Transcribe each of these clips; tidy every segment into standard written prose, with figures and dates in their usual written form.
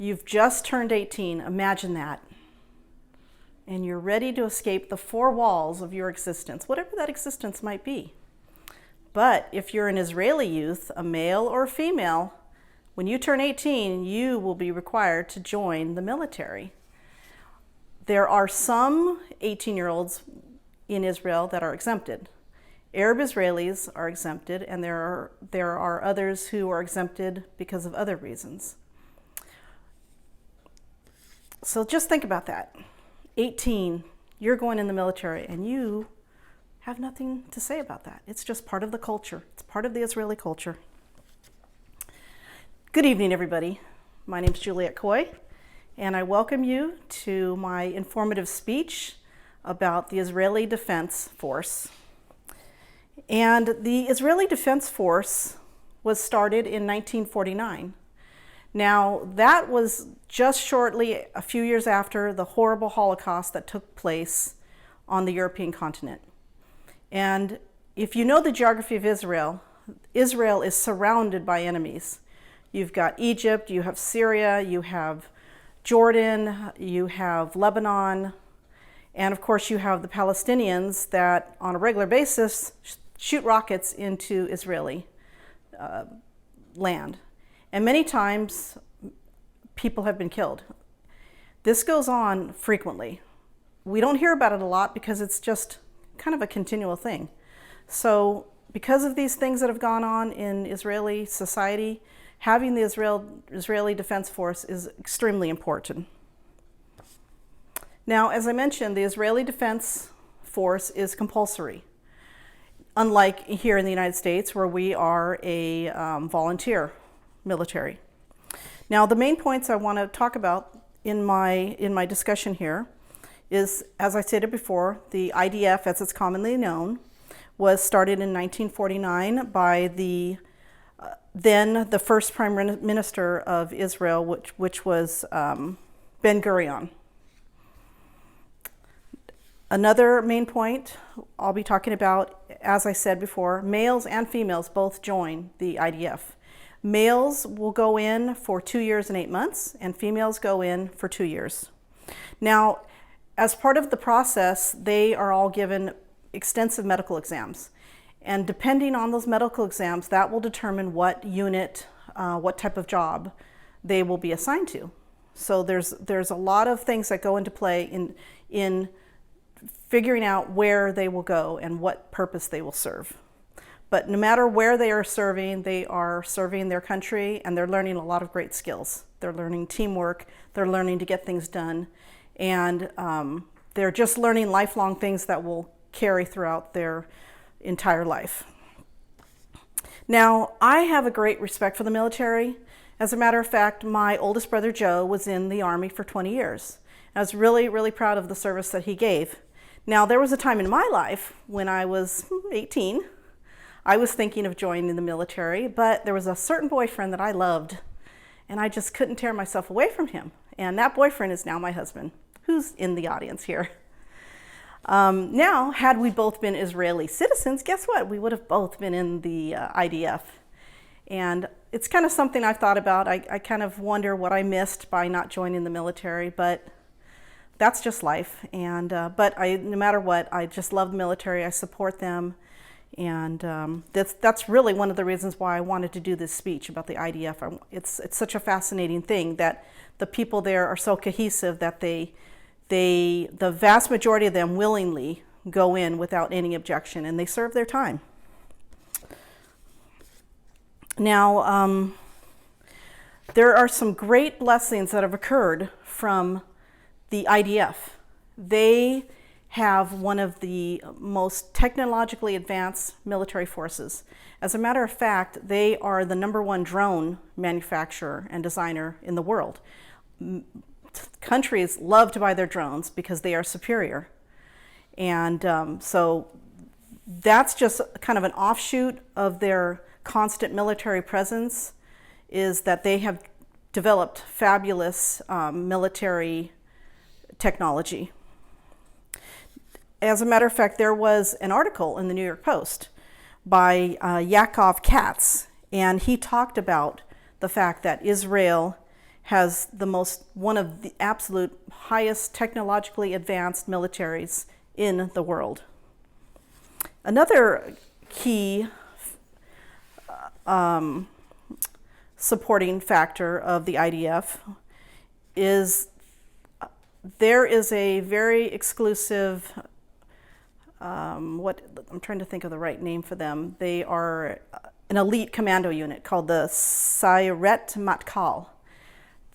You've just turned 18, imagine that. And you're ready to escape the four walls of your existence, whatever that existence might be. But if you're an Israeli youth, a male or a female, when you turn 18, you will be required to join the military. There are some 18-year-olds in Israel that are exempted. Arab Israelis are exempted, and there are others who are exempted because of other reasons. So just think about that. 18, you're going in the military, and you have nothing to say about that. It's just part of the culture. It's part of the Israeli culture. Good evening, everybody. My name is Juliette Coy, and I welcome you to my informative speech about the Israeli Defense Force. And the Israeli Defense Force was started in 1949. Now, that was just shortly a few years after the horrible Holocaust that took place on the European continent. And if you know the geography of Israel, Israel is surrounded by enemies. You've got Egypt, you have Syria, you have Jordan, you have Lebanon, and of course you have the Palestinians that on a regular basis shoot rockets into Israeli land. And many times people have been killed. This goes on frequently. We don't hear about it a lot because it's just kind of a continual thing. So because of these things that have gone on in Israeli society, having the Israeli Defense Force is extremely important. Now, as I mentioned, the Israeli Defense Force is compulsory, unlike here in the United States where we are a volunteer military. Now, the main points I want to talk about in my discussion here is, as I stated before, the IDF, as it's commonly known, was started in 1949 by then the first Prime Minister of Israel, which was Ben-Gurion. Another main point I'll be talking about, as I said before, males and females both join the IDF. Males will go in for 2 years and 8 months, and females go in for 2 years. Now, as part of the process, they are all given extensive medical exams. And depending on those medical exams, that will determine what unit, what type of job they will be assigned to. So there's a lot of things that go into play in figuring out where they will go and what purpose they will serve. But no matter where they are serving their country, and they're learning a lot of great skills. They're learning teamwork, they're learning to get things done, and they're just learning lifelong things that will carry throughout their entire life. Now, I have a great respect for the military. As a matter of fact, my oldest brother Joe was in the Army for 20 years. I was really, really proud of the service that he gave. Now, there was a time in my life when I was 18, I was thinking of joining the military, but there was a certain boyfriend that I loved, and I just couldn't tear myself away from him. And that boyfriend is now my husband, who's in the audience here. Now, had we both been Israeli citizens, guess what? We would have both been in the IDF. And it's kind of something I've thought about. I kind of wonder what I missed by not joining the military, but that's just life. And but no matter what, I just love the military. I support them. And that's really one of the reasons why I wanted to do this speech about the IDF. It's such a fascinating thing that the people there are so cohesive that the vast majority of them willingly go in without any objection, and they serve their time. Now, there are some great blessings that have occurred from the IDF. They have one of the most technologically advanced military forces. As a matter of fact, they are the #1 drone manufacturer and designer in the world. Countries love to buy their drones because they are superior. And so that's just kind of an offshoot of their constant military presence, is that they have developed fabulous military technology. As a matter of fact, there was an article in the New York Post by Yaakov Katz, and he talked about the fact that Israel has one of the absolute highest technologically advanced militaries in the world. Another key supporting factor of the IDF is there is a very exclusive, I'm trying to think of the right name for them. They are an elite commando unit called the Sayeret Matkal.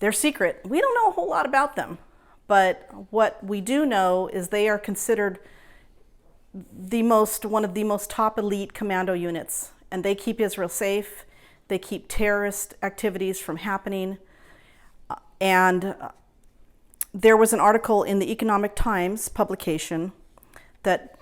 They're secret. We don't know a whole lot about them, but what we do know is they are considered one of the most top elite commando units, and they keep Israel safe. They keep terrorist activities from happening. And there was an article in the Economic Times publication that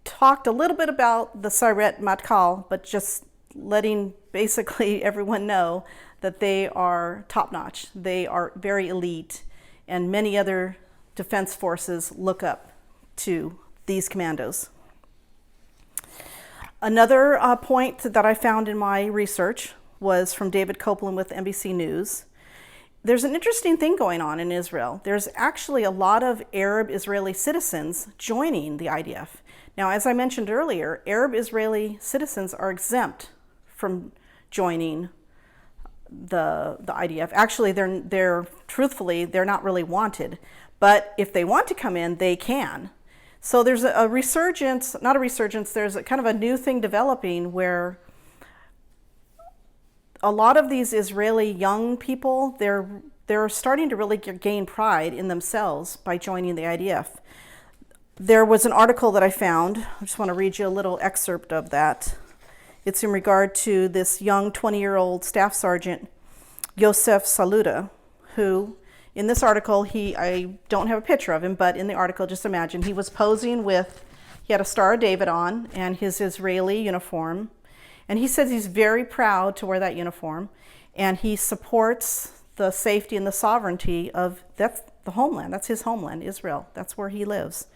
talked a little bit about the Sayeret Matkal, but just letting basically everyone know that they are top-notch. They are very elite, and many other defense forces look up to these commandos. Another point that I found in my research was from David Copeland with NBC News. There's an interesting thing going on in Israel. There's actually a lot of Arab Israeli citizens joining the IDF. Now, as I mentioned earlier, Arab Israeli citizens are exempt from joining the IDF. Actually, truthfully, they're not really wanted. But if they want to come in, they can. So there's a resurgence, not a resurgence, there's a kind of a new thing developing where a lot of these Israeli young people, they're starting to really gain pride in themselves by joining the IDF. There was an article that I found. I just want to read you a little excerpt of that. It's in regard to this young 20-year-old staff sergeant, Yosef Saluda, who, in this article, I don't have a picture of him, but in the article, just imagine, he was posing he had a Star of David on and his Israeli uniform. And he says he's very proud to wear that uniform, and he supports the safety and the sovereignty of the homeland. That's his homeland, Israel. That's where he lives.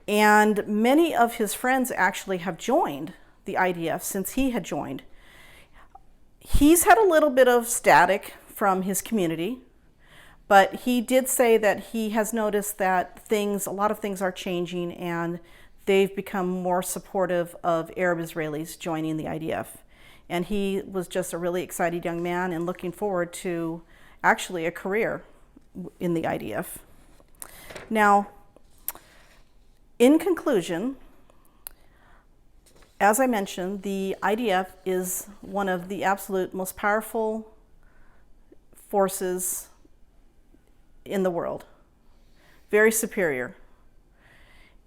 And many of his friends actually have joined the IDF since he had joined. He's had a little bit of static from his community, but he did say that he has noticed that a lot of things are changing, and they've become more supportive of Arab Israelis joining the IDF. And he was just a really excited young man and looking forward to actually a career in the IDF. Now, in conclusion, as I mentioned, the IDF is one of the absolute most powerful forces in the world. Very superior.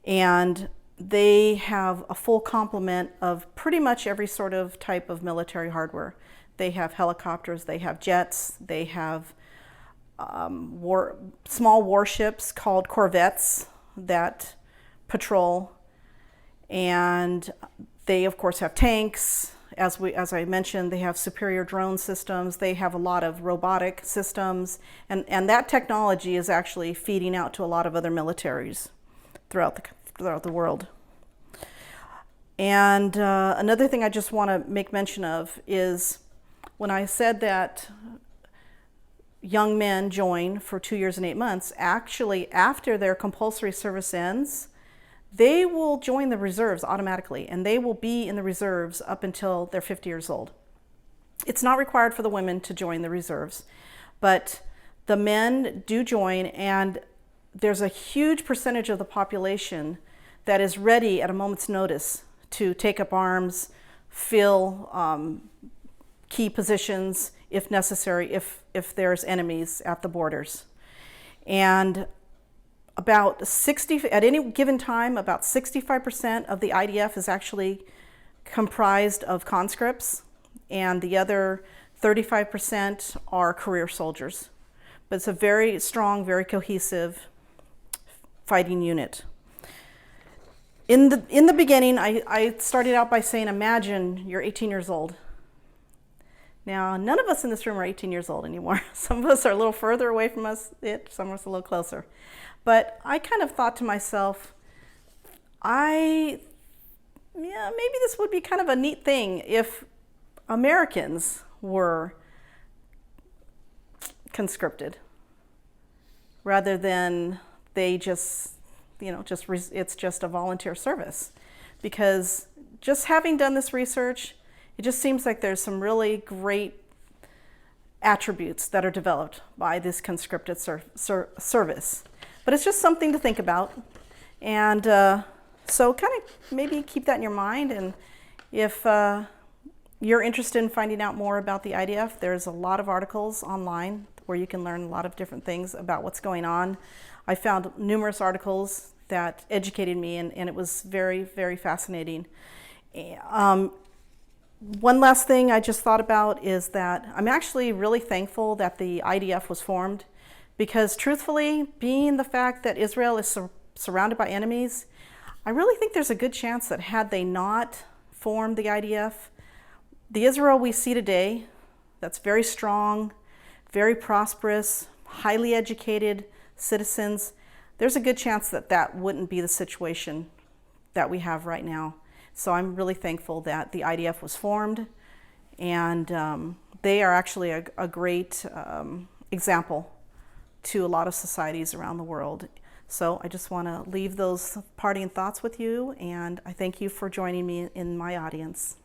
And they have a full complement of pretty much every sort of type of military hardware. They have helicopters, they have jets, they have small warships called corvettes that patrol, and they of course have tanks. As I mentioned, they have superior drone systems. They have a lot of robotic systems, and that technology is actually feeding out to a lot of other militaries throughout the world. And another thing I just want to make mention of is when I said that young men join for 2 years and 8 months, actually after their compulsory service ends, they will join the reserves automatically, and they will be in the reserves up until they're 50 years old. It's not required for the women to join the reserves, but the men do join, and there's a huge percentage of the population that is ready at a moment's notice to take up arms, fill key positions if necessary, if there's enemies at the borders. And at any given time, about 65% of the IDF is actually comprised of conscripts, and the other 35% are career soldiers. But it's a very strong, very cohesive fighting unit. In the beginning, I started out by saying, imagine you're 18 years old. Now, none of us in this room are 18 years old anymore. Some of us are a little further away from some of us a little closer. But I kind of thought to myself, maybe this would be kind of a neat thing if Americans were conscripted rather than they just, it's just a volunteer service. Because just having done this research, it just seems like there's some really great attributes that are developed by this conscripted service. But it's just something to think about. And so kind of maybe keep that in your mind. And if you're interested in finding out more about the IDF, there's a lot of articles online where you can learn a lot of different things about what's going on. I found numerous articles that educated me, and it was very, very fascinating. One last thing I just thought about is that I'm actually really thankful that the IDF was formed, because truthfully, being the fact that Israel is surrounded by enemies, I really think there's a good chance that had they not formed the IDF, the Israel we see today, that's very strong, very prosperous, highly educated citizens, there's a good chance that that wouldn't be the situation that we have right now. So I'm really thankful that the IDF was formed, and they are actually a great example to a lot of societies around the world. So I just want to leave those parting thoughts with you, and I thank you for joining me in my audience.